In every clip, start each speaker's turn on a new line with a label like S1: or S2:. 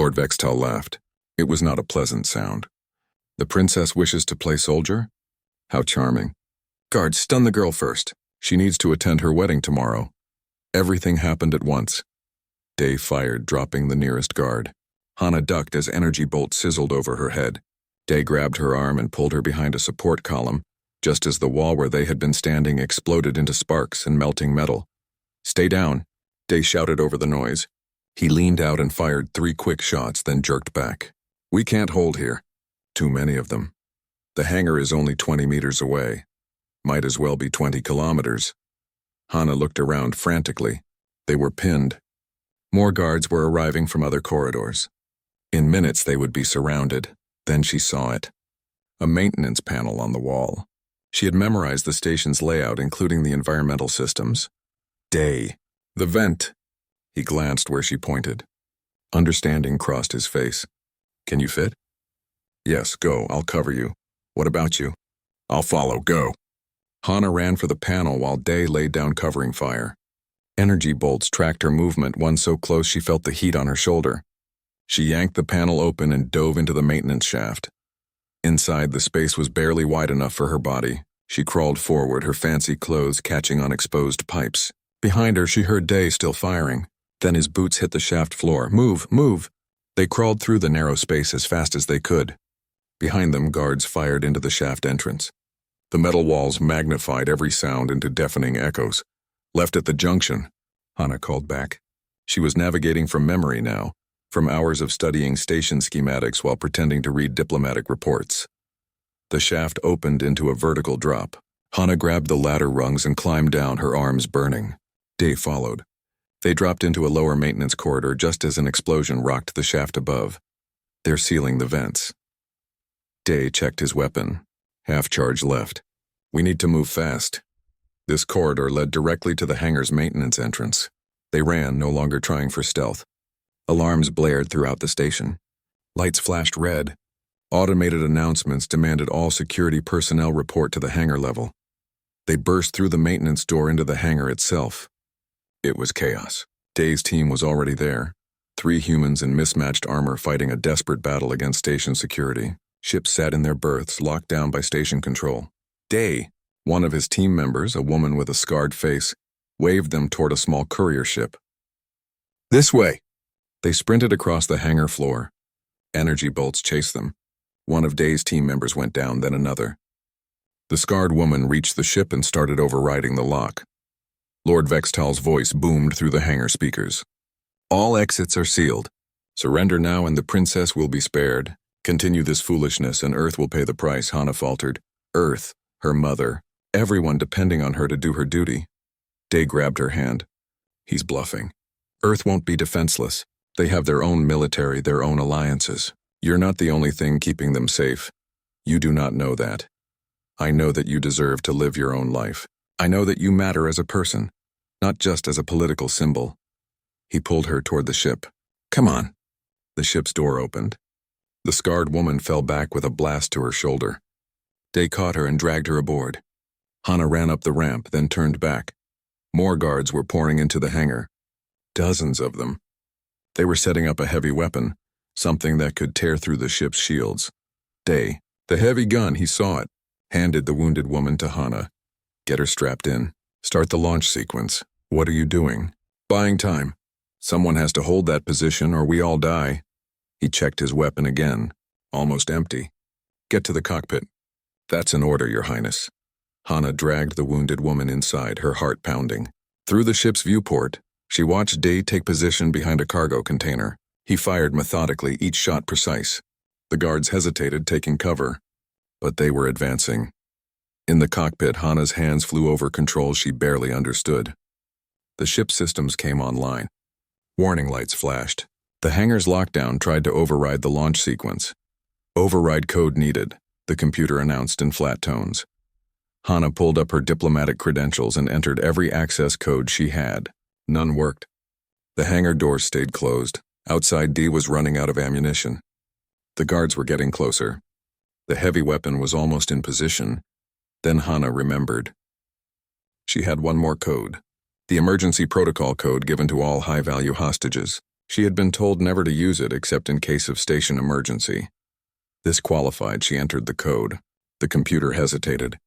S1: Lord Vextel laughed. It was not a pleasant sound. The princess wishes to play soldier? How charming. Guards, stun the girl first. She needs to attend her wedding tomorrow. Everything happened at once. Day fired, dropping the nearest guard. Hana ducked as energy bolts sizzled over her head. Day grabbed her arm and pulled her behind a support column, just as the wall where they had been standing exploded into sparks and melting metal. Stay down, Day shouted over the noise. He leaned out and fired 3 quick shots, then jerked back. We can't hold here. Too many of them. The hangar is only 20 meters away. Might as well be 20 kilometers. Hana looked around frantically. They were pinned. More guards were arriving from other corridors. In minutes they would be surrounded. Then she saw it. A maintenance panel on the wall. She had memorized the station's layout, including the environmental systems. Day. The vent. He glanced where she pointed. Understanding crossed his face. Can you fit? Yes, go, I'll cover you. What about you? I'll follow, go. Hana ran for the panel while Day laid down covering fire. Energy bolts tracked her movement, one so close she felt the heat on her shoulder. She yanked the panel open and dove into the maintenance shaft. Inside, the space was barely wide enough for her body. She crawled forward, her fancy clothes catching on exposed pipes. Behind her, she heard Day still firing. Then his boots hit the shaft floor. Move, move! They crawled through the narrow space as fast as they could. Behind them, guards fired into the shaft entrance. The metal walls magnified every sound into deafening echoes. Left at the junction, Hana called back. She was navigating from memory now, from hours of studying station schematics while pretending to read diplomatic reports. The shaft opened into a vertical drop. Hana grabbed the ladder rungs and climbed down, her arms burning. Day followed. They dropped into a lower maintenance corridor just as an explosion rocked the shaft above. They're sealing the vents. Day checked his weapon. Half charge left. We need to move fast. This corridor led directly to the hangar's maintenance entrance. They ran, no longer trying for stealth. Alarms blared throughout the station. Lights flashed red. Automated announcements demanded all security personnel report to the hangar level. They burst through the maintenance door into the hangar itself. It was chaos. Day's team was already there. 3 humans in mismatched armor fighting a desperate battle against station security. Ships sat in their berths, locked down by station control. Day, one of his team members, a woman with a scarred face, waved them toward a small courier ship. This way! They sprinted across the hangar floor. Energy bolts chased them. One of Day's team members went down, then another. The scarred woman reached the ship and started overriding the lock. Lord Vextal's voice boomed through the hangar speakers. All exits are sealed. Surrender now and the princess will be spared. Continue this foolishness and Earth will pay the price, Hana faltered. Earth, her mother, everyone depending on her to do her duty. Day grabbed her hand. He's bluffing. Earth won't be defenseless. They have their own military, their own alliances. You're not the only thing keeping them safe. You do not know that. I know that you deserve to live your own life. I know that you matter as a person, not just as a political symbol. He pulled her toward the ship. Come on. The ship's door opened. The scarred woman fell back with a blast to her shoulder. Day caught her and dragged her aboard. Hana ran up the ramp, then turned back. More guards were pouring into the hangar. Dozens of them. They were setting up a heavy weapon, something that could tear through the ship's shields. Day, the heavy gun, he saw it, handed the wounded woman to Hana. Get her strapped in. Start the launch sequence. What are you doing? Buying time. Someone has to hold that position or we all die. He checked his weapon again, almost empty. Get to the cockpit. That's an order, Your Highness. Hana dragged the wounded woman inside, her heart pounding. Through the ship's viewport, she watched Day take position behind a cargo container. He fired methodically, each shot precise. The guards hesitated, taking cover. But they were advancing. In the cockpit, Hana's hands flew over controls she barely understood. The ship systems came online. Warning lights flashed. The hangar's lockdown tried to override the launch sequence. Override code needed, the computer announced in flat tones. Hana pulled up her diplomatic credentials and entered every access code she had. None worked. The hangar doors stayed closed. Outside, D was running out of ammunition. The guards were getting closer. The heavy weapon was almost in position. Then Hana remembered. She had one more code. The emergency protocol code given to all high-value hostages. She had been told never to use it except in case of station emergency. This qualified, she entered the code. The computer hesitated.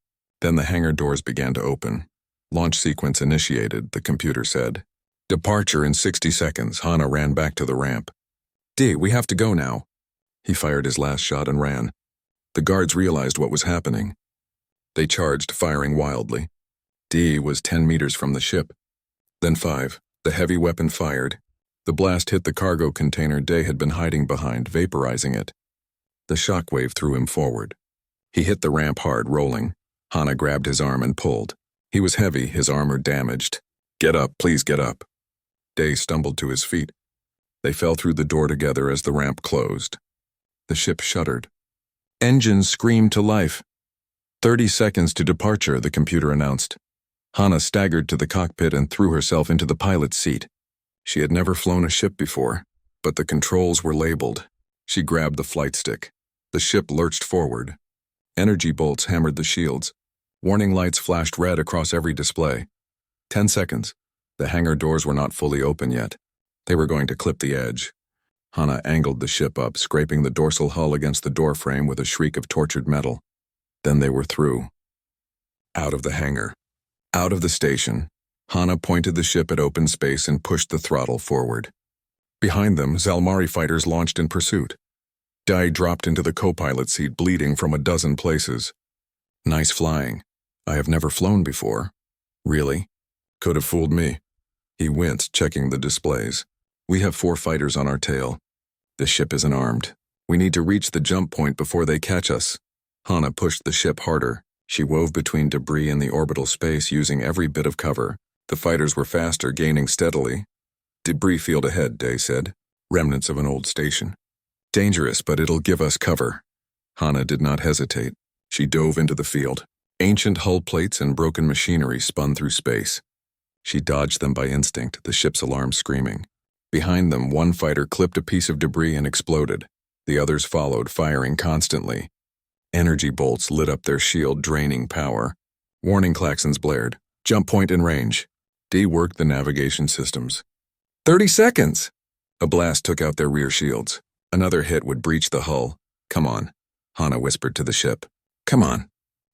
S1: Then the hangar doors began to open. Launch sequence initiated, the computer said. Departure in 60 seconds. Hana ran back to the ramp. D, we have to go now. He fired his last shot and ran. The guards realized what was happening. They charged, firing wildly. D was 10 meters from the ship. Then 5. The heavy weapon fired. The blast hit the cargo container Day had been hiding behind, vaporizing it. The shockwave threw him forward. He hit the ramp hard, rolling. Hana grabbed his arm and pulled. He was heavy, his armor damaged. Get up, please get up. Day stumbled to his feet. They fell through the door together as the ramp closed. The ship shuddered. Engines screamed to life. 30 seconds to departure, the computer announced. Hana staggered to the cockpit and threw herself into the pilot's seat. She had never flown a ship before, but the controls were labeled. She grabbed the flight stick. The ship lurched forward. Energy bolts hammered the shields. Warning lights flashed red across every display. 10 seconds. The hangar doors were not fully open yet. They were going to clip the edge. Hana angled the ship up, scraping the dorsal hull against the door frame with a shriek of tortured metal. Then they were through. Out of the hangar. Out of the station. Hana pointed the ship at open space and pushed the throttle forward. Behind them, Zalmari fighters launched in pursuit. Dai dropped into the co-pilot seat, bleeding from a dozen places. Nice flying. I have never flown before. Really? Could have fooled me. He winced, checking the displays. We have 4 fighters on our tail. This ship isn't armed. We need to reach the jump point before they catch us. Hana pushed the ship harder. She wove between debris in the orbital space, using every bit of cover. The fighters were faster, gaining steadily. Debris field ahead, Day said. Remnants of an old station. Dangerous, but it'll give us cover. Hana did not hesitate. She dove into the field. Ancient hull plates and broken machinery spun through space. She dodged them by instinct, the ship's alarm screaming. Behind them, one fighter clipped a piece of debris and exploded. The others followed, firing constantly. Energy bolts lit up their shield, draining power. Warning klaxons blared. Jump point in range. D worked the navigation systems. 30 seconds! A blast took out their rear shields. Another hit would breach the hull. Come on, Hana whispered to the ship. Come on.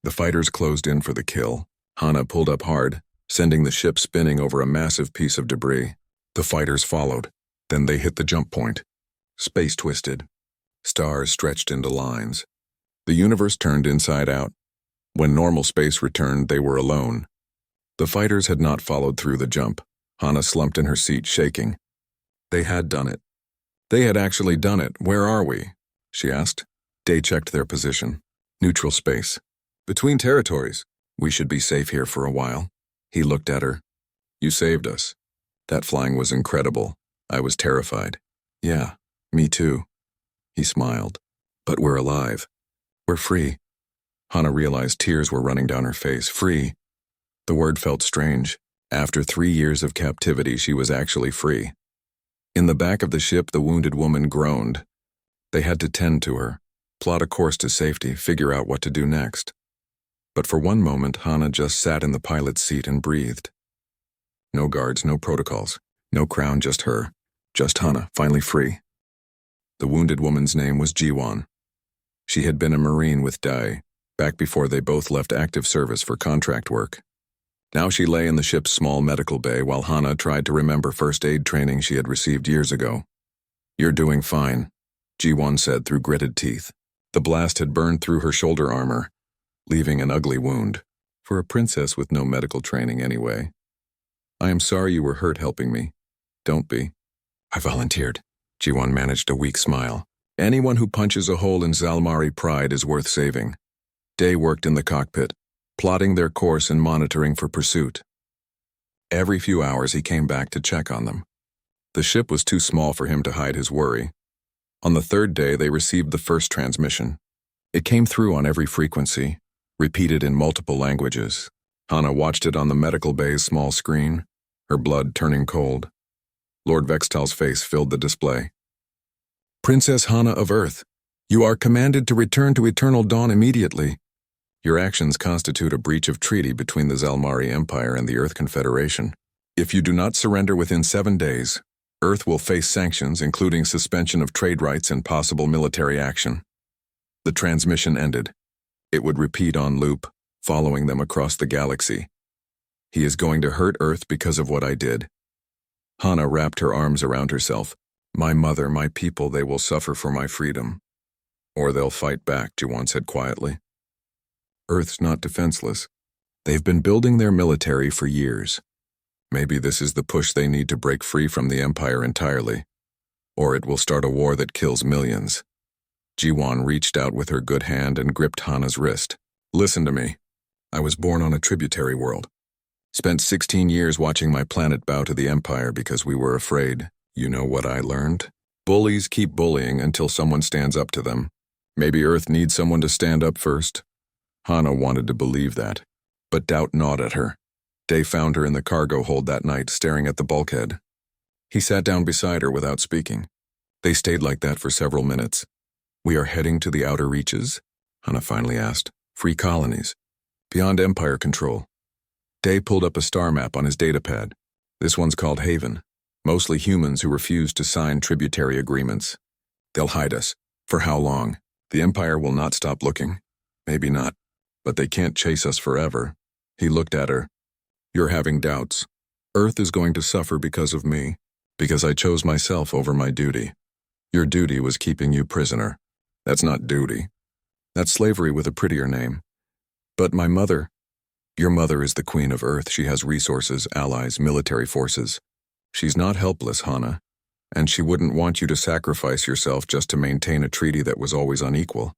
S1: The fighters closed in for the kill. Hana pulled up hard, sending the ship spinning over a massive piece of debris. The fighters followed. Then they hit the jump point. Space twisted. Stars stretched into lines. The universe turned inside out. When normal space returned, they were alone. The fighters had not followed through the jump. Hana slumped in her seat, shaking. They had done it. They had actually done it. Where are we? She asked. Day checked their position. Neutral space. Between territories. We should be safe here for a while. He looked at her. You saved us. That flying was incredible. I was terrified. Yeah, me too. He smiled. But we're alive. We're free. Hana realized tears were running down her face. Free. The word felt strange. After 3 years of captivity, she was actually free. In the back of the ship, the wounded woman groaned. They had to tend to her, plot a course to safety, figure out what to do next. But for one moment, Hana just sat in the pilot's seat and breathed. No guards, no protocols, no crown, just her. Just Hana, finally free. The wounded woman's name was Jiwon. She had been a Marine with Dai, back before they both left active service for contract work. Now she lay in the ship's small medical bay while Hana tried to remember first aid training she had received years ago. You're doing fine, Jiwon said through gritted teeth. The blast had burned through her shoulder armor, leaving an ugly wound, for a princess with no medical training anyway. I am sorry you were hurt helping me. Don't be. I volunteered. Jiwon managed a weak smile. Anyone who punches a hole in Zalmari pride is worth saving. Day worked in the cockpit, plotting their course and monitoring for pursuit. Every few hours he came back to check on them. The ship was too small for him to hide his worry. On the 3rd day, they received the first transmission. It came through on every frequency, repeated in multiple languages. Hana watched it on the medical bay's small screen, her blood turning cold. Lord Vextal's face filled the display. Princess Hana of Earth, you are commanded to return to Eternal Dawn immediately. Your actions constitute a breach of treaty between the Zalmari Empire and the Earth Confederation. If you do not surrender within 7 days, Earth will face sanctions, including suspension of trade rights and possible military action. The transmission ended. It would repeat on loop, following them across the galaxy. He is going to hurt Earth because of what I did. Hana wrapped her arms around herself. My mother, my people, they will suffer for my freedom. Or they'll fight back, Jiwan said quietly. Earth's not defenseless. They've been building their military for years. Maybe this is the push they need to break free from the Empire entirely. Or it will start a war that kills millions. Jiwan reached out with her good hand and gripped Hana's wrist. Listen to me. I was born on a tributary world. Spent 16 years watching my planet bow to the Empire because we were afraid. You know what I learned? Bullies keep bullying until someone stands up to them. Maybe Earth needs someone to stand up first. Hana wanted to believe that, but doubt gnawed at her. Day found her in the cargo hold that night, staring at the bulkhead. He sat down beside her without speaking. They stayed like that for several minutes. We are heading to the outer reaches? Hana finally asked. Free colonies. Beyond Empire control. Day pulled up a star map on his datapad. This one's called Haven. Mostly humans who refuse to sign tributary agreements. They'll hide us. For how long? The Empire will not stop looking. Maybe not. But they can't chase us forever. He looked at her. You're having doubts. Earth is going to suffer because of me. Because I chose myself over my duty. Your duty was keeping you prisoner. That's not duty. That's slavery with a prettier name. But my mother... Your mother is the queen of Earth. She has resources, allies, military forces. She's not helpless, Hana. And she wouldn't want you to sacrifice yourself just to maintain a treaty that was always unequal.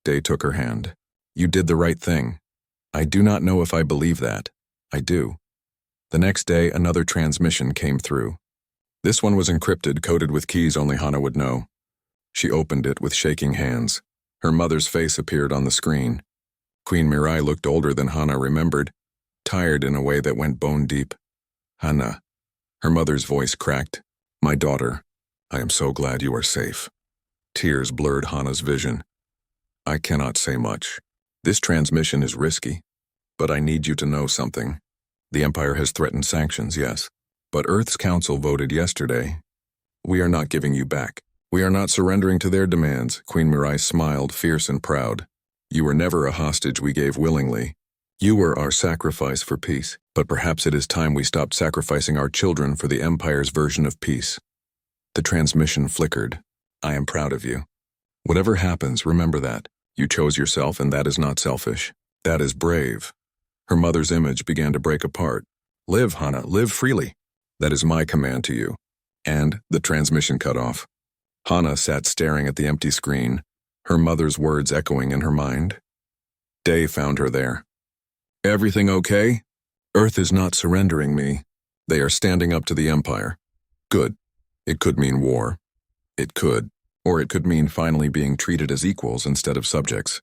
S1: Day took her hand. You did the right thing. I do not know if I believe that. I do. The next day, another transmission came through. This one was encrypted, coded with keys only Hana would know. She opened it with shaking hands. Her mother's face appeared on the screen. Queen Mirai looked older than Hana remembered, tired in a way that went bone deep. Hana. Her mother's voice cracked. My daughter, I am so glad you are safe. Tears blurred Hana's vision. I cannot say much. This transmission is risky, but I need you to know something. The Empire has threatened sanctions, yes, but Earth's Council voted yesterday. We are not giving you back. We are not surrendering to their demands. Queen Mirai smiled, fierce and proud. You were never a hostage we gave willingly. You were our sacrifice for peace, but perhaps it is time we stopped sacrificing our children for the Empire's version of peace. The transmission flickered. I am proud of you. Whatever happens, remember that. You chose yourself, and that is not selfish. That is brave. Her mother's image began to break apart. Live, Hana, live freely. That is my command to you. And the transmission cut off. Hana sat staring at the empty screen, her mother's words echoing in her mind. Day found her there. Everything okay? Earth is not surrendering me. They are standing up to the Empire. Good. It could mean war. It could. Or it could mean finally being treated as equals instead of subjects.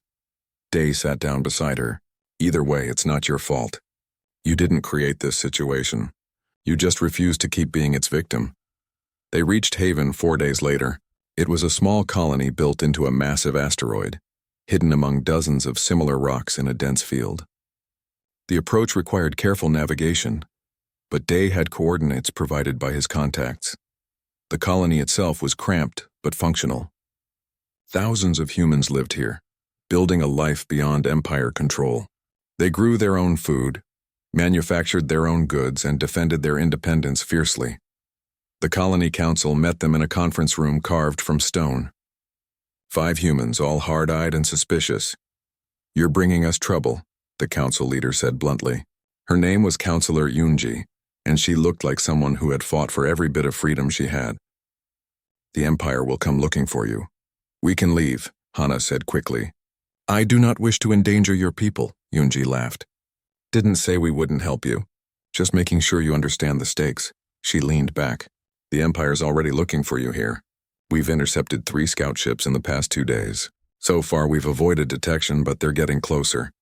S1: Day sat down beside her. Either way, it's not your fault. You didn't create this situation. You just refused to keep being its victim. They reached Haven 4 days later. It was a small colony built into a massive asteroid, hidden among dozens of similar rocks in a dense field. The approach required careful navigation, but Day had coordinates provided by his contacts. The colony itself was cramped but functional. Thousands of humans lived here, building a life beyond Empire control. They grew their own food, manufactured their own goods, and defended their independence fiercely. The colony council met them in a conference room carved from stone. 5 humans, all hard-eyed and suspicious. You're bringing us trouble, the council leader said bluntly. Her name was Counselor Yunji, and she looked like someone who had fought for every bit of freedom she had. The Empire will come looking for you. We can leave, Hana said quickly. I do not wish to endanger your people, Yunji laughed. Didn't say we wouldn't help you. Just making sure you understand the stakes. She leaned back. The Empire's already looking for you here. We've intercepted 3 scout ships in the past 2 days. So far we've avoided detection, but they're getting closer.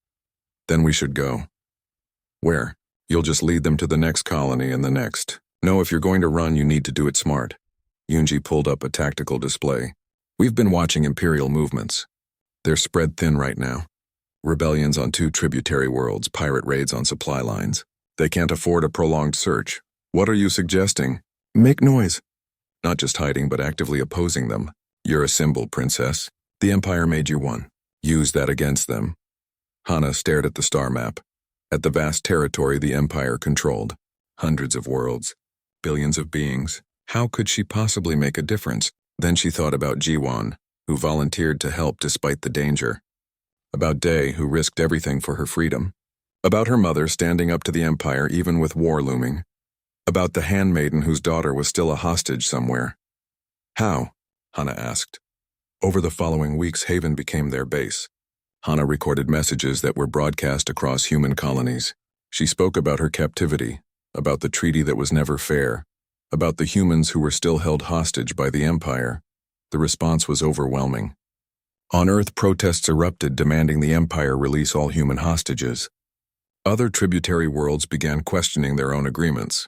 S1: Then we should go. Where? You'll just lead them to the next colony and the next. No, if you're going to run, you need to do it smart. Yunji pulled up a tactical display. We've been watching Imperial movements. They're spread thin right now. Rebellions on 2 tributary worlds, pirate raids on supply lines. They can't afford a prolonged search. What are you suggesting? Make noise. Not just hiding, but actively opposing them. You're a symbol, princess. The Empire made you one. Use that against them. Hana stared at the star map, at the vast territory the Empire controlled. Hundreds of worlds, billions of beings. How could she possibly make a difference? Then she thought about Jiwon, who volunteered to help despite the danger. About Day, who risked everything for her freedom. About her mother standing up to the Empire even with war looming. About the handmaiden whose daughter was still a hostage somewhere. How? Hana asked. Over the following weeks, Haven became their base. Hana recorded messages that were broadcast across human colonies. She spoke about her captivity, about the treaty that was never fair, about the humans who were still held hostage by the Empire. The response was overwhelming. On Earth, protests erupted demanding the Empire release all human hostages. Other tributary worlds began questioning their own agreements.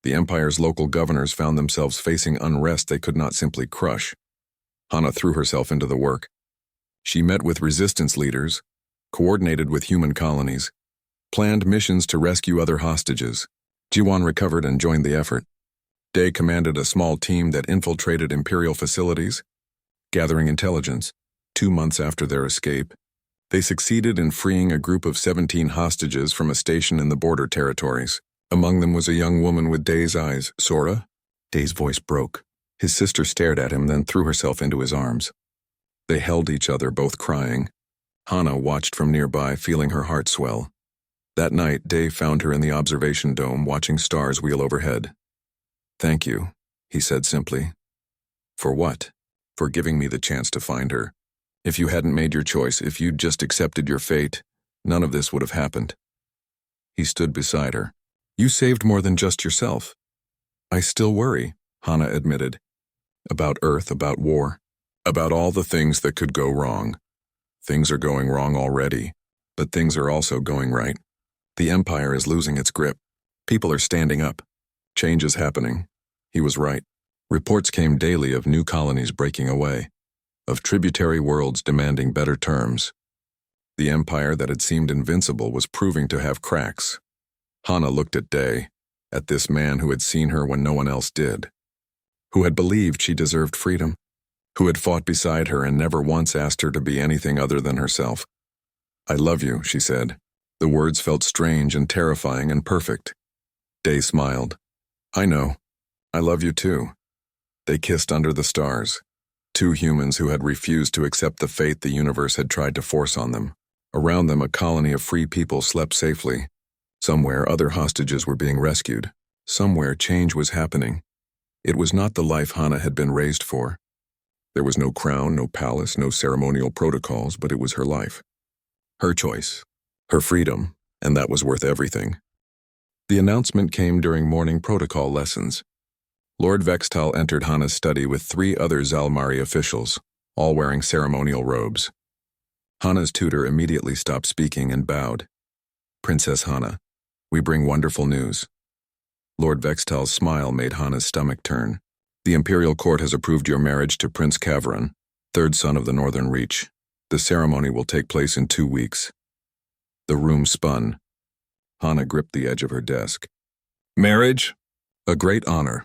S1: The Empire's local governors found themselves facing unrest they could not simply crush. Hana threw herself into the work. She met with resistance leaders, coordinated with human colonies, planned missions to rescue other hostages. Jiwon recovered and joined the effort. Day commanded a small team that infiltrated Imperial facilities, gathering intelligence. 2 months after their escape, they succeeded in freeing a group of 17 hostages from a station in the border territories. Among them was a young woman with Day's eyes. Sora? Day's voice broke. His sister stared at him, then threw herself into his arms. They held each other, both crying. Hana watched from nearby, feeling her heart swell. That night, Day found her in the observation dome, watching stars wheel overhead. "Thank you," he said simply. "For what?" "For giving me the chance to find her. If you hadn't made your choice, if you'd just accepted your fate, none of this would have happened." He stood beside her. "You saved more than just yourself." "I still worry," Hana admitted. "About Earth, about war, about all the things that could go wrong. Things are going wrong already, but things are also going right. The Empire is losing its grip. People are standing up. Change is happening." He was right. Reports came daily of new colonies breaking away, of tributary worlds demanding better terms. The Empire that had seemed invincible was proving to have cracks. Hana looked at Day, at this man who had seen her when no one else did, who had believed she deserved freedom, who had fought beside her and never once asked her to be anything other than herself. "I love you," she said. The words felt strange and terrifying and perfect. Day smiled. "I know. I love you too." They kissed under the stars. Two humans who had refused to accept the fate the universe had tried to force on them. Around them, a colony of free people slept safely. Somewhere, other hostages were being rescued. Somewhere, change was happening. It was not the life Hana had been raised for. There was no crown, no palace, no ceremonial protocols, but it was her life. Her choice. Her freedom, and that was worth everything. The announcement came during morning protocol lessons. Lord Vextal entered Hana's study with 3 other Zalmari officials, all wearing ceremonial robes. Hana's tutor immediately stopped speaking and bowed. "Princess Hana, we bring wonderful news." Lord Vextal's smile made Hana's stomach turn. "The Imperial Court has approved your marriage to Prince Kavran, 3rd son of the Northern Reach. The ceremony will take place in 2 weeks. The room spun. Hana gripped the edge of her desk. "Marriage? A great honor.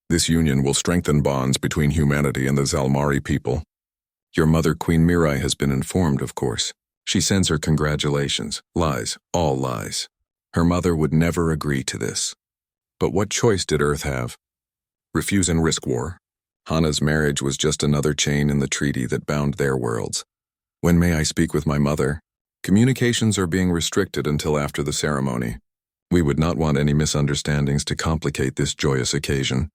S1: This union will strengthen bonds between humanity and the Zalmari people. Your mother, Queen Mirai, has been informed, of course. She sends her congratulations. Lies, all lies. Her mother would never agree to this. But what choice did Earth have? Refuse and risk war? Hana's marriage was just another chain in the treaty that bound their worlds. When may I speak with my mother? Communications are being restricted until after the ceremony. We would not want any misunderstandings to complicate this joyous occasion."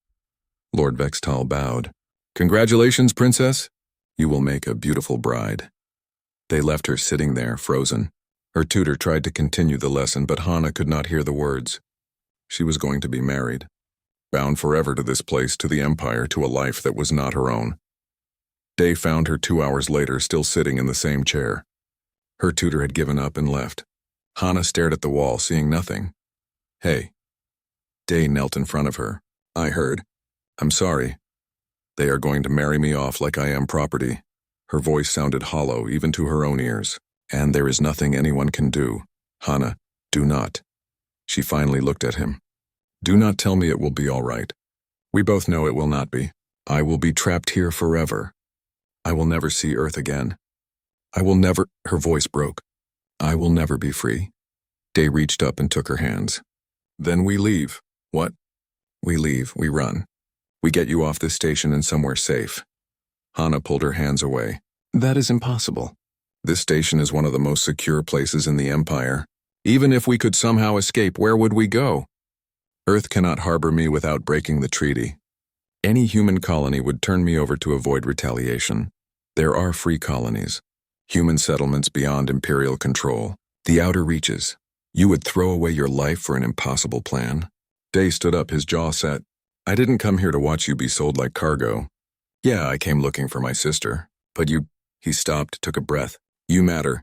S1: Lord Vextal bowed. "Congratulations, Princess. You will make a beautiful bride." They left her sitting there, frozen. Her tutor tried to continue the lesson, but Hana could not hear the words. She was going to be married, bound forever to this place, to the Empire, to a life that was not her own. Day found her 2 hours later, still sitting in the same chair. Her tutor had given up and left. Hana stared at the wall, seeing nothing. "Hey." Day knelt in front of her. "I heard. I'm sorry. They are going to marry me off like I am property." Her voice sounded hollow, even to her own ears. "And there is nothing anyone can do. Hana, do not." She finally looked at him. "Do not tell me it will be all right. We both know it will not be. I will be trapped here forever. I will never see Earth again. I will never— Her voice broke. I will never be free. Day reached up and took her hands. Then we leave. What? We leave, we run. We get you off this station and somewhere safe. Hana pulled her hands away. That is impossible. This station is one of the most secure places in the Empire. Even if we could somehow escape, where would we go? Earth cannot harbor me without breaking the treaty. Any human colony would turn me over to avoid retaliation. There are free colonies. Human settlements beyond Imperial control. The outer reaches. You would throw away your life for an impossible plan? Day stood up, his jaw set. I didn't come here to watch you be sold like cargo. Yeah, I came looking for my sister. But you— He stopped, took a breath. You matter.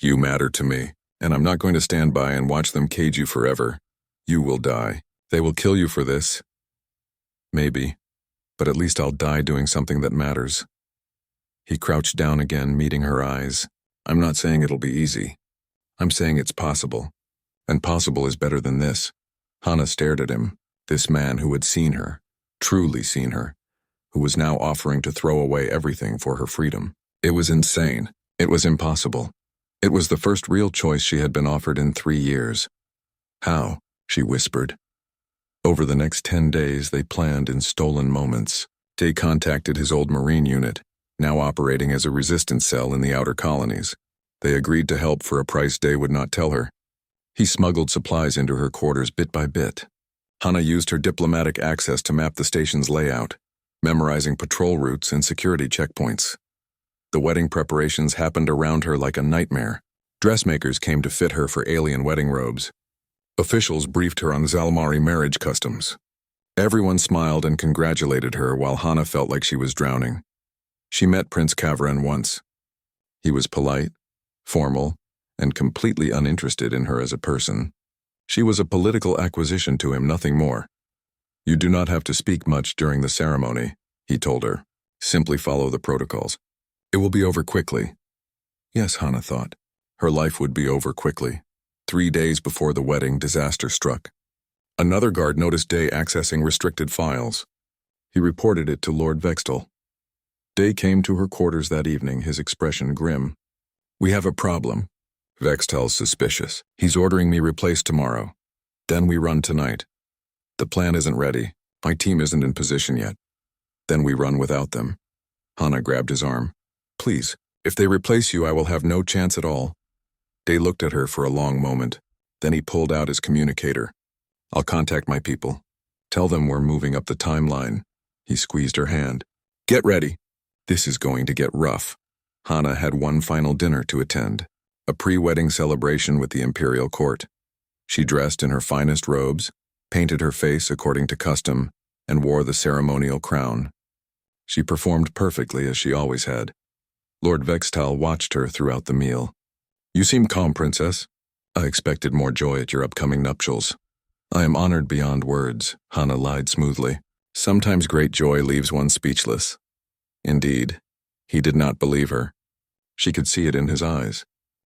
S1: You matter to me. And I'm not going to stand by and watch them cage you forever. You will die. They will kill you for this. Maybe. But at least I'll die doing something that matters. He crouched down again, meeting her eyes. I'm not saying it'll be easy. I'm saying it's possible. And possible is better than this. Hana stared at him, this man who had seen her, truly seen her, who was now offering to throw away everything for her freedom. It was insane. It was impossible. It was the first real choice she had been offered in 3 years. How? She whispered. Over the next 10 days, they planned in stolen moments. Day contacted his old Marine unit, now operating as a resistance cell in the outer colonies. They agreed to help for a price Day would not tell her. He smuggled supplies into her quarters bit by bit. Hana used her diplomatic access to map the station's layout, memorizing patrol routes and security checkpoints. The wedding preparations happened around her like a nightmare. Dressmakers came to fit her for alien wedding robes. Officials briefed her on Zalmari marriage customs. Everyone smiled and congratulated her while Hana felt like she was drowning. She met Prince Kavran once. He was polite, formal, and completely uninterested in her as a person. She was a political acquisition to him, nothing more. You do not have to speak much during the ceremony, he told her. Simply follow the protocols. It will be over quickly. Yes, Hana thought. Her life would be over quickly. 3 days before the wedding, disaster struck. Another guard noticed Day accessing restricted files. He reported it to Lord Vextal. Day came to her quarters that evening, his expression grim. We have a problem. Vextal's suspicious. He's ordering me replaced tomorrow. Then we run tonight. The plan isn't ready. My team isn't in position yet. Then we run without them. Hana grabbed his arm. Please, if they replace you, I will have no chance at all. Day looked at her for a long moment. Then he pulled out his communicator. I'll contact my people. Tell them we're moving up the timeline. He squeezed her hand. Get ready. This is going to get rough. Hana had one final dinner to attend. A pre-wedding celebration with the Imperial Court. She dressed in her finest robes, painted her face according to custom, and wore the ceremonial crown. She performed perfectly as she always had. Lord Vextal watched her throughout the meal. You seem calm, Princess. I expected more joy at your upcoming nuptials. I am honored beyond words, Hana lied smoothly. Sometimes great joy leaves one speechless. Indeed, he did not believe her. She could see it in his eyes.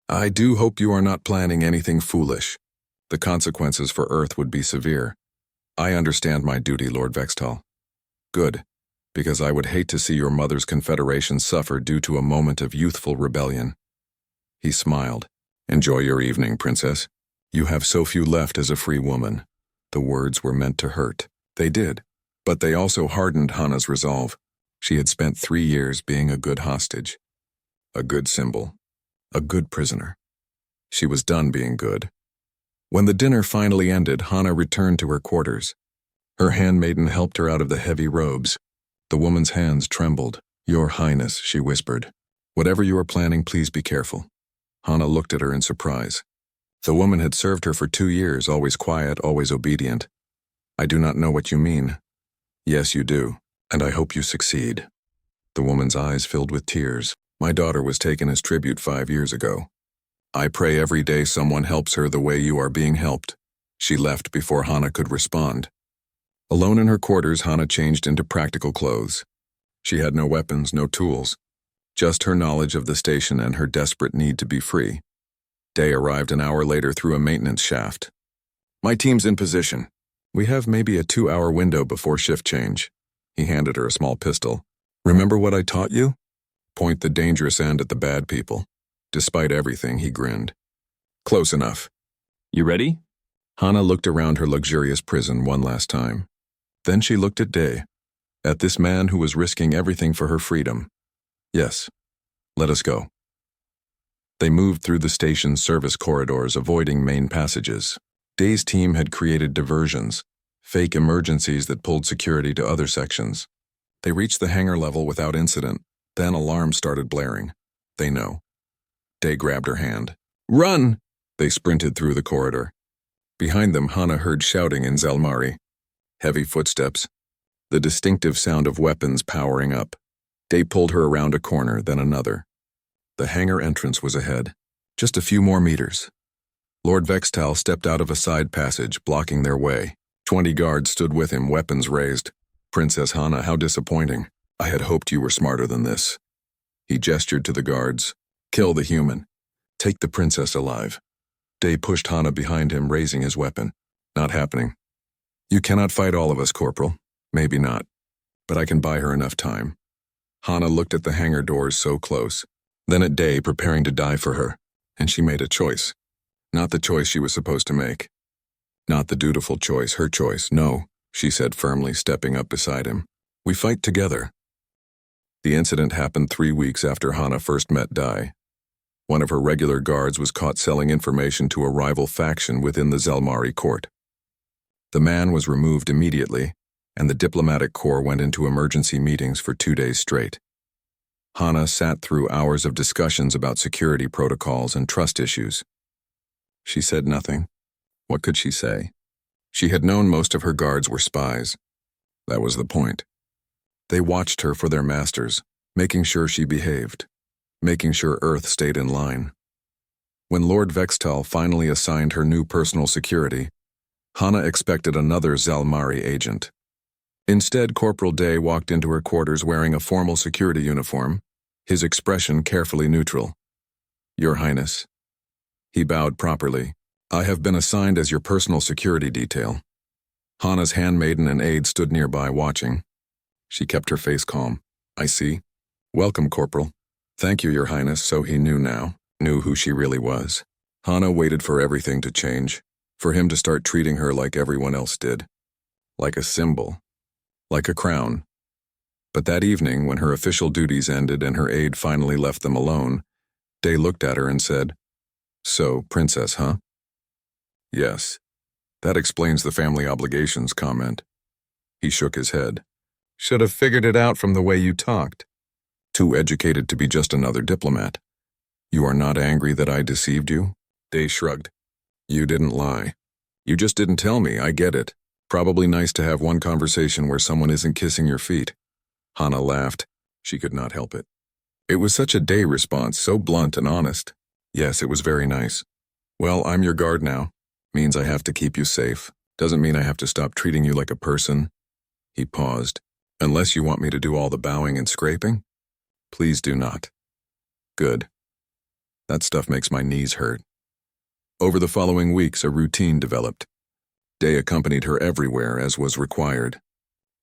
S1: I do hope you are not planning anything foolish. The consequences for Earth would be severe. I understand my duty, Lord Vextal. Good, because I would hate to see your mother's confederation suffer due to a moment of youthful rebellion. He smiled. Enjoy your evening, Princess. You have so few left as a free woman. The words were meant to hurt. They did. But they also hardened Hana's resolve. She had spent 3 years being a good hostage. A good symbol. A good prisoner. She was done being good. When the dinner finally ended, Hana returned to her quarters. Her handmaiden helped her out of the heavy robes. The woman's hands trembled. Your Highness, she whispered. Whatever you are planning, please be careful. Hana looked at her in surprise. The woman had served her for 2 years, always quiet, always obedient. I do not know what you mean. Yes, you do, and I hope you succeed. The woman's eyes filled with tears. My daughter was taken as tribute 5 years ago. I pray every day someone helps her the way you are being helped. She left before Hana could respond. Alone in her quarters, Hana changed into practical clothes. She had no weapons, no tools. Just her knowledge of the station and her desperate need to be free. Day arrived an hour later through a maintenance shaft. My team's in position. We have maybe a 2-hour window before shift change. He handed her a small pistol. Remember what I taught you? Point the dangerous end at the bad people. Despite everything, he grinned. Close enough.
S2: You ready?
S1: Hana looked around her luxurious prison one last time. Then she looked at Day, at this man who was risking everything for her freedom. Yes, let us go. They moved through the station's service corridors, avoiding main passages. Day's team had created diversions, fake emergencies that pulled security to other sections. They reached the hangar level without incident, then alarms started blaring. They know. Day grabbed her hand. Run! They sprinted through the corridor. Behind them, Hana heard shouting in Zelmari. Heavy footsteps. The distinctive sound of weapons powering up. Day pulled her around a corner, then another. The hangar entrance was ahead. Just a few more meters. Lord Vextal stepped out of a side passage, blocking their way. 20 guards stood with him, weapons raised. Princess Hana, how disappointing. I had hoped you were smarter than this. He gestured to the guards. Kill the human. Take the princess alive. Day pushed Hana behind him, raising his weapon. Not happening. You cannot fight all of us, Corporal. Maybe not. But I can buy her enough time. Hana looked at the hangar doors so close, then at Day preparing to die for her, and she made a choice. Not the choice she was supposed to make. Not the dutiful choice, her choice. No, she said firmly, stepping up beside him. We fight together. The incident happened 3 weeks after Hana first met Dai. One of her regular guards was caught selling information to a rival faction within the Zelmari court. The man was removed immediately, and the diplomatic corps went into emergency meetings for 2 days straight. Hana sat through hours of discussions about security protocols and trust issues. She said nothing. What could she say? She had known most of her guards were spies. That was the point. They watched her for their masters, making sure she behaved, making sure Earth stayed in line. When Lord Vextal finally assigned her new personal security, Hana expected another Zalmari agent. Instead, Corporal Day walked into her quarters wearing a formal security uniform, his expression carefully neutral. Your Highness. He bowed properly. I have been assigned as your personal security detail. Hana's handmaiden and aide stood nearby watching. She kept her face calm. I see. Welcome, Corporal. Thank you, Your Highness. So he knew who she really was. Hana waited for everything to change, for him to start treating her like everyone else did. Like a symbol. Like a crown. But that evening, when her official duties ended and her aide finally left them alone, Day looked at her and said, So, Princess, huh? Yes. That explains the family obligations comment. He shook his head. Should have figured it out from the way you talked. Too educated to be just another diplomat. You are not angry that I deceived you? Day shrugged. You didn't lie. You just didn't tell me, I get it. Probably nice to have one conversation where someone isn't kissing your feet. Hana laughed. She could not help it. It was such a Day response, so blunt and honest. Yes, it was very nice. Well, I'm your guard now. Means I have to keep you safe. Doesn't mean I have to stop treating you like a person. He paused. Unless you want me to do all the bowing and scraping? Please do not. Good. That stuff makes my knees hurt. Over the following weeks, a routine developed. Day accompanied her everywhere as was required.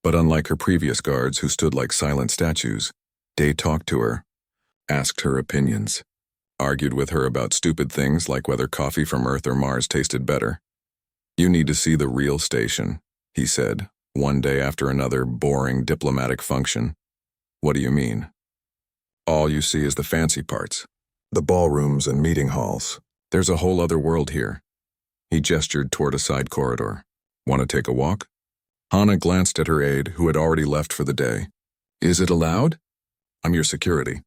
S1: But unlike her previous guards who stood like silent statues, Day talked to her, asked her opinions, argued with her about stupid things like whether coffee from Earth or Mars tasted better. You need to see the real station, he said, one day after another boring diplomatic function. What do you mean? All you see is the fancy parts, the ballrooms and meeting halls. There's a whole other world here. He gestured toward a side corridor. Want to take a walk? Hana glanced at her aide, who had already left for the day. Is it allowed? I'm your security.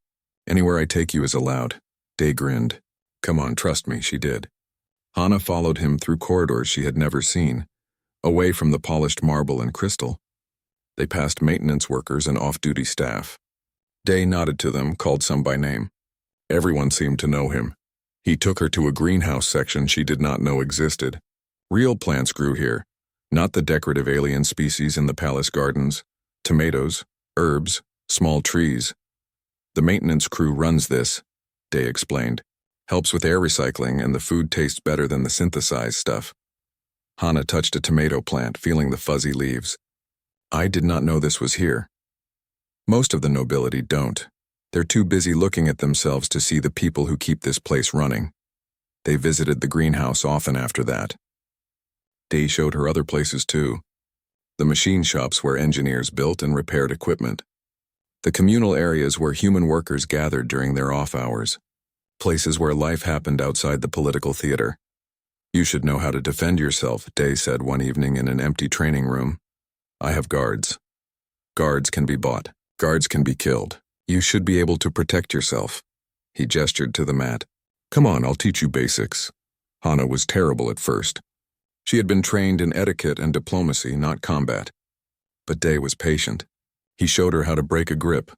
S1: Anywhere I take you is allowed. Day grinned. Come on, trust me, she did. Hana followed him through corridors she had never seen, away from the polished marble and crystal. They passed maintenance workers and off-duty staff. Day nodded to them, called some by name. Everyone seemed to know him. He took her to a greenhouse section she did not know existed. Real plants grew here, not the decorative alien species in the palace gardens. Tomatoes, herbs, small trees. The maintenance crew runs this, Day explained. Helps with air recycling and the food tastes better than the synthesized stuff. Hana touched a tomato plant, feeling the fuzzy leaves. I did not know this was here. Most of the nobility don't. They're too busy looking at themselves to see the people who keep this place running. They visited the greenhouse often after that. Day showed her other places too. The machine shops where engineers built and repaired equipment. The communal areas where human workers gathered during their off hours. Places where life happened outside the political theater. You should know how to defend yourself, Day said one evening in an empty training room. I have guards. Guards can be bought. Guards can be killed. You should be able to protect yourself. He gestured to the mat. Come on, I'll teach you basics. Hana was terrible at first. She had been trained in etiquette and diplomacy, not combat. But Day was patient. He showed her how to break a grip,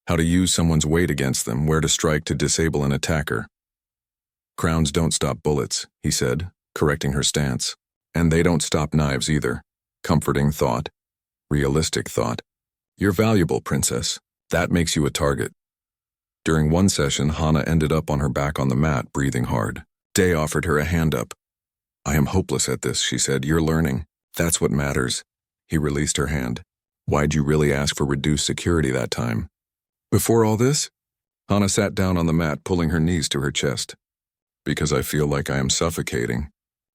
S1: how to use someone's weight against them, where to strike to disable an attacker. Crowns don't stop bullets, he said, correcting her stance. And they don't stop knives either. Comforting thought. Realistic thought. You're valuable, princess. That makes you a target. During one session, Hana ended up on her back on the mat, breathing hard. Day offered her a hand up. I am hopeless at this, she said. You're learning. That's what matters. He released her hand. Why'd you really ask for reduced security that time? Before all this? Hana sat down on the mat, pulling her knees to her chest. Because I feel like I am suffocating.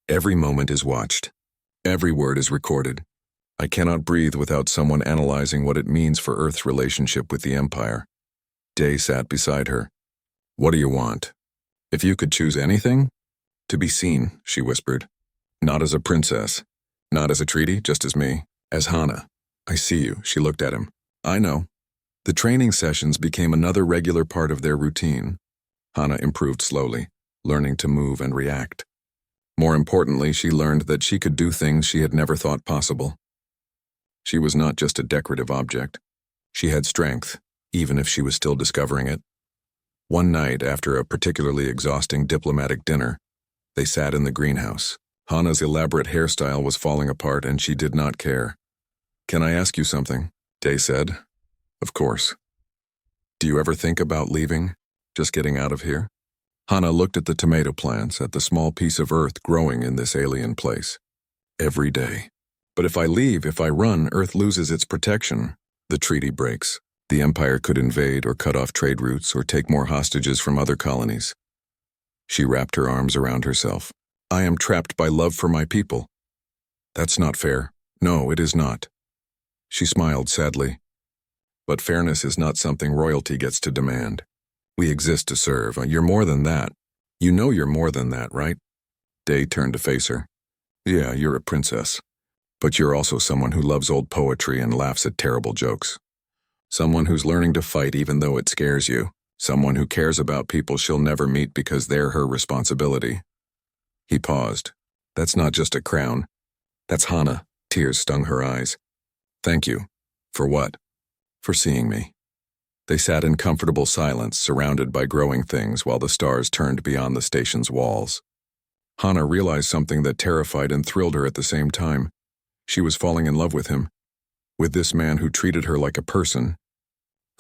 S1: Every moment is watched. Every word is recorded. I cannot breathe without someone analyzing what it means for Earth's relationship with the Empire. Day sat beside her. What do you want? If you could choose anything? To be seen, she whispered. Not as a princess. Not as a treaty, just as me. As Hana. I see you, she looked at him. I know. The training sessions became another regular part of their routine. Hana improved slowly, learning to move and react. More importantly, she learned that she could do things she had never thought possible. She was not just a decorative object. She had strength, even if she was still discovering it. One night, after a particularly exhausting diplomatic dinner, they sat in the greenhouse. Hana's elaborate hairstyle was falling apart and she did not care. Can I ask you something? Day said. Of course. Do you ever think about leaving? Just getting out of here? Hana looked at the tomato plants, at the small piece of earth growing in this alien place. Every day. But if I leave, if I run, Earth loses its protection. The treaty breaks. The Empire could invade or cut off trade routes or take more hostages from other colonies. She wrapped her arms around herself. I am trapped by love for my people. That's not fair. No, it is not. She smiled sadly. But fairness is not something royalty gets to demand. We exist to serve. You're more than that. You know you're more than that, right? Day turned to face her. Yeah, you're a princess. But you're also someone who loves old poetry and laughs at terrible jokes. Someone who's learning to fight even though it scares you. Someone who cares about people she'll never meet because they're her responsibility. He paused. That's not just a crown. That's Hana. Tears stung her eyes. Thank you. For what? For seeing me. They sat in comfortable silence, surrounded by growing things while the stars turned beyond the station's walls. Hana realized something that terrified and thrilled her at the same time. She was falling in love with him. With this man who treated her like a person.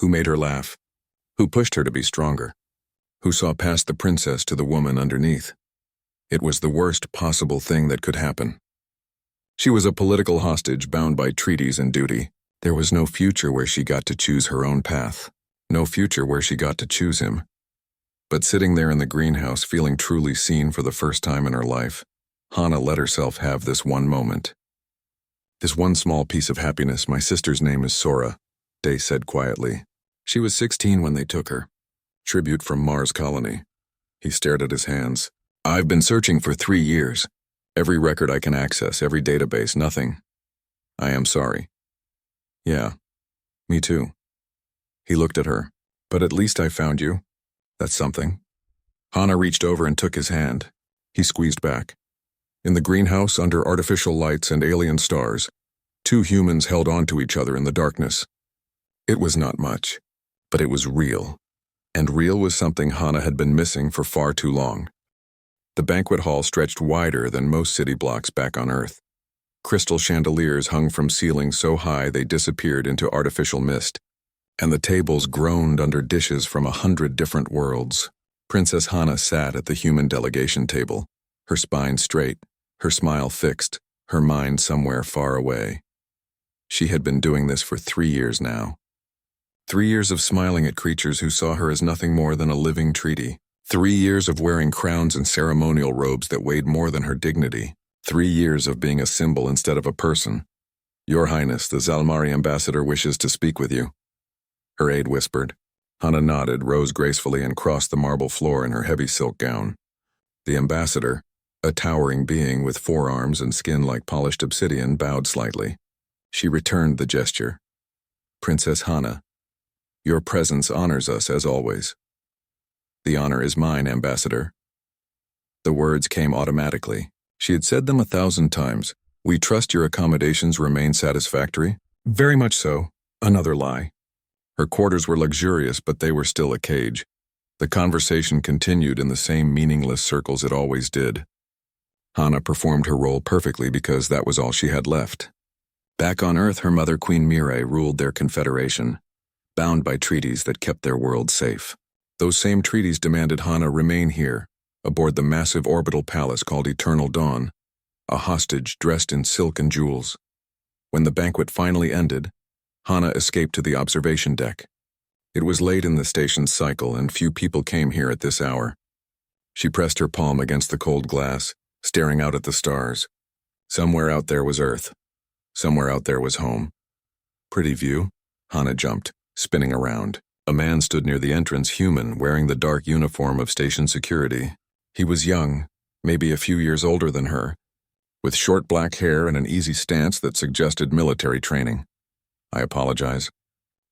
S1: Who made her laugh. Who pushed her to be stronger. Who saw past the princess to the woman underneath. It was the worst possible thing that could happen. She was a political hostage bound by treaties and duty. There was no future where she got to choose her own path. No future where she got to choose him. But sitting there in the greenhouse feeling truly seen for the first time in her life, Hana let herself have this one moment. This one small piece of happiness. My sister's name is Sora, Day said quietly. She was 16 when they took her. Tribute from Mars Colony. He stared at his hands. I've been searching for 3 years. Every record I can access, every database, nothing. I am sorry. Yeah, me too. He looked at her. But at least I found you. That's something. Hana reached over and took his hand. He squeezed back. In the greenhouse, under artificial lights and alien stars, 2 humans held on to each other in the darkness. It was not much, but it was real. And real was something Hana had been missing for far too long. The banquet hall stretched wider than most city blocks back on Earth. Crystal chandeliers hung from ceilings so high they disappeared into artificial mist, and the tables groaned under dishes from 100 different worlds. Princess Hana sat at the human delegation table, her spine straight, her smile fixed, her mind somewhere far away. She had been doing this for 3 years now. 3 years of smiling at creatures who saw her as nothing more than a living treaty. 3 years of wearing crowns and ceremonial robes that weighed more than her dignity. 3 years of being a symbol instead of a person. Your Highness, the Zalmari ambassador wishes to speak with you. Her aide whispered. Hana nodded, rose gracefully, and crossed the marble floor in her heavy silk gown. The ambassador, a towering being with 4 arms and skin like polished obsidian, bowed slightly. She returned the gesture. Princess Hana, your presence honors us as always. The honor is mine, Ambassador. The words came automatically. She had said them 1,000 times. We trust your accommodations remain satisfactory? Very much so. Another lie. Her quarters were luxurious, but they were still a cage. The conversation continued in the same meaningless circles it always did. Hana performed her role perfectly because that was all she had left. Back on Earth, her mother, Queen Mireille, ruled their confederation, bound by treaties that kept their world safe. Those same treaties demanded Hana remain here, aboard the massive orbital palace called Eternal Dawn, a hostage dressed in silk and jewels. When the banquet finally ended, Hana escaped to the observation deck. It was late in the station's cycle, and few people came here at this hour. She pressed her palm against the cold glass, staring out at the stars. Somewhere out there was Earth. Somewhere out there was home. Pretty view. Hana jumped, spinning around. A man stood near the entrance, human, wearing the dark uniform of station security. He was young, maybe a few years older than her, with short black hair and an easy stance that suggested military training. I apologize.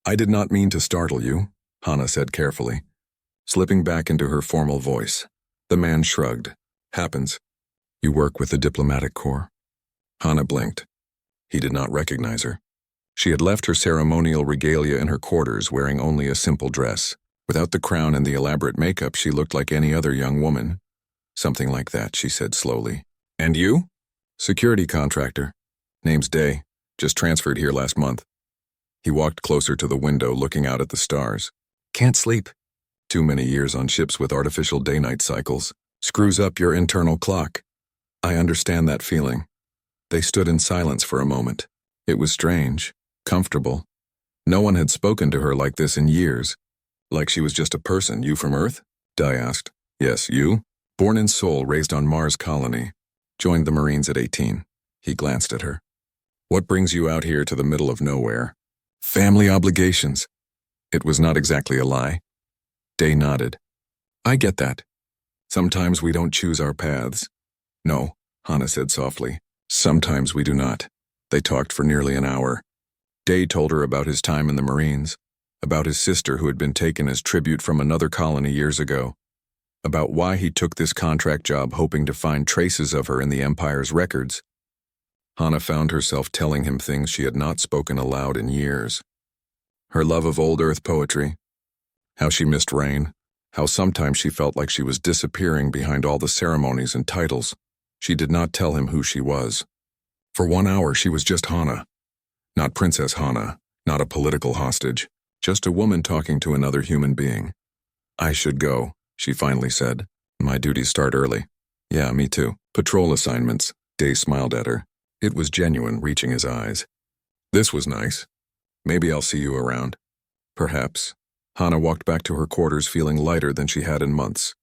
S1: I did not mean to startle you, Hana said carefully, slipping back into her formal voice. The man shrugged. Happens. You work with the diplomatic corps. Hana blinked. He did not recognize her. She had left her ceremonial regalia in her quarters, wearing only a simple dress. Without the crown and the elaborate makeup, she looked like any other young woman. Something like that, she said slowly. And you? Security contractor. Name's Day. Just transferred here last month. He walked closer to the window, looking out at the stars. Can't sleep. Too many years on ships with artificial day-night cycles. Screws up your internal clock. I understand that feeling. They stood in silence for a moment. It was strange, comfortable. No one had spoken to her like this in years. Like she was just a person. You from Earth? Dai asked. Yes, you? Born in Seoul, raised on Mars colony. Joined the Marines at 18. He glanced at her. What brings you out here to the middle of nowhere? Family obligations. It was not exactly a lie. Day nodded. I get that. Sometimes we don't choose our paths. No, Hana said softly. Sometimes we do not. They talked for nearly an hour. Day told her about his time in the Marines, about his sister who had been taken as tribute from another colony years ago, about why he took this contract job hoping to find traces of her in the Empire's records. Hana found herself telling him things she had not spoken aloud in years. Her love of old Earth poetry, how she missed rain, how sometimes she felt like she was disappearing behind all the ceremonies and titles. She did not tell him who she was. For 1 hour she was just Hana. Not Princess Hana, not a political hostage, just a woman talking to another human being. I should go, she finally said. My duties start early. Yeah, me too. Patrol assignments. Day smiled at her. It was genuine, reaching his eyes. This was nice. Maybe I'll see you around. Perhaps. Hana walked back to her quarters feeling lighter than she had in months.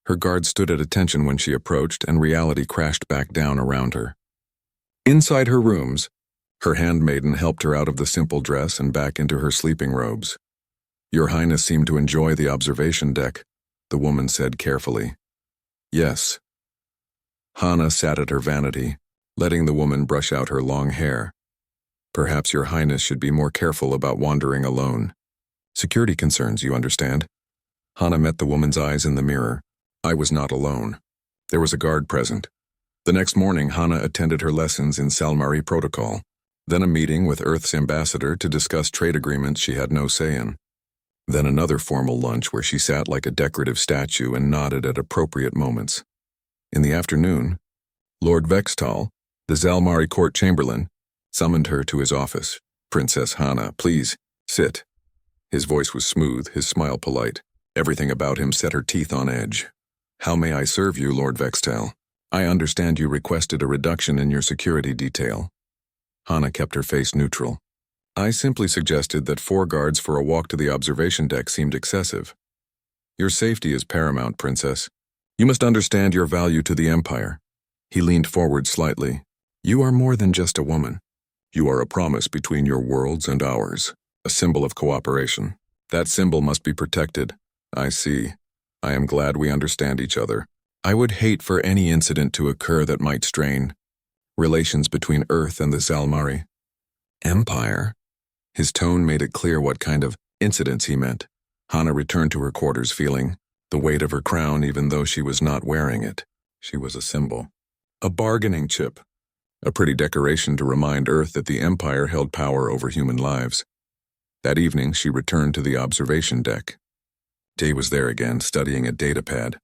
S1: Her guard stood at attention when she approached, and reality crashed back down around her. Inside her rooms, her handmaiden helped her out of the simple dress and back into her sleeping robes. Your Highness seemed to enjoy the observation deck, the woman said carefully. Yes. Hana sat at her vanity, letting the woman brush out her long hair. Perhaps Your Highness should be more careful about wandering alone. Security concerns, you understand? Hana met the woman's eyes in the mirror. I was not alone. There was a guard present. The next morning, Hana attended her lessons in Salmari protocol, then a meeting with Earth's ambassador to discuss trade agreements she had no say in. Then another formal lunch where she sat like a decorative statue and nodded at appropriate moments. In the afternoon, Lord Vextal, the Zalmari court chamberlain, summoned her to his office. Princess Hana, please, sit. His voice was smooth, his smile polite. Everything about him set her teeth on edge. How may I serve you, Lord Vextal? I understand you requested a reduction in your security detail. Hana kept her face neutral. I simply suggested that 4 guards for a walk to the observation deck seemed excessive. Your safety is paramount, Princess. You must understand your value to the Empire. He leaned forward slightly. You are more than just a woman. You are a promise between your worlds and ours, a symbol of cooperation. That symbol must be protected. I see. I am glad we understand each other. I would hate for any incident to occur that might strain relations between Earth and the Zalmari. Empire? His tone made it clear what kind of incidents he meant. Hana returned to her quarters feeling the weight of her crown even though she was not wearing it. She was a symbol. A bargaining chip. A pretty decoration to remind Earth that the Empire held power over human lives. That evening, she returned to the observation deck. Day was there again, studying a datapad.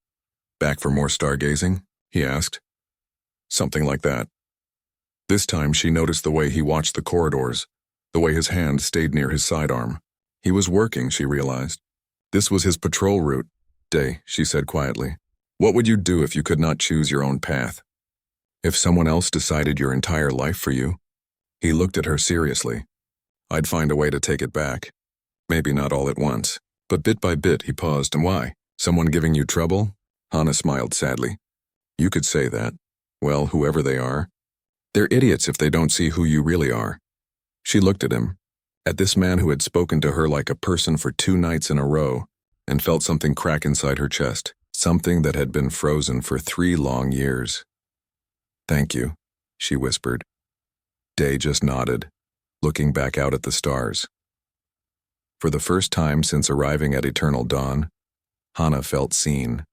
S1: Back for more stargazing? He asked. Something like that. This time, she noticed the way he watched the corridors, the way his hand stayed near his sidearm. He was working, she realized. This was his patrol route. Day, she said quietly. What would you do if you could not choose your own path? If someone else decided your entire life for you? He looked at her seriously. I'd find a way to take it back. Maybe not all at once, but bit by bit. He paused. And why? Someone giving you trouble? Hana smiled sadly. You could say that. Well, whoever they are. They're idiots if they don't see who you really are. She looked at him, at this man who had spoken to her like a person for 2 nights in a row, and felt something crack inside her chest, something that had been frozen for 3 long years. Thank you, she whispered. Day just nodded, looking back out at the stars. For the first time since arriving at Eternal Dawn, Hana felt seen.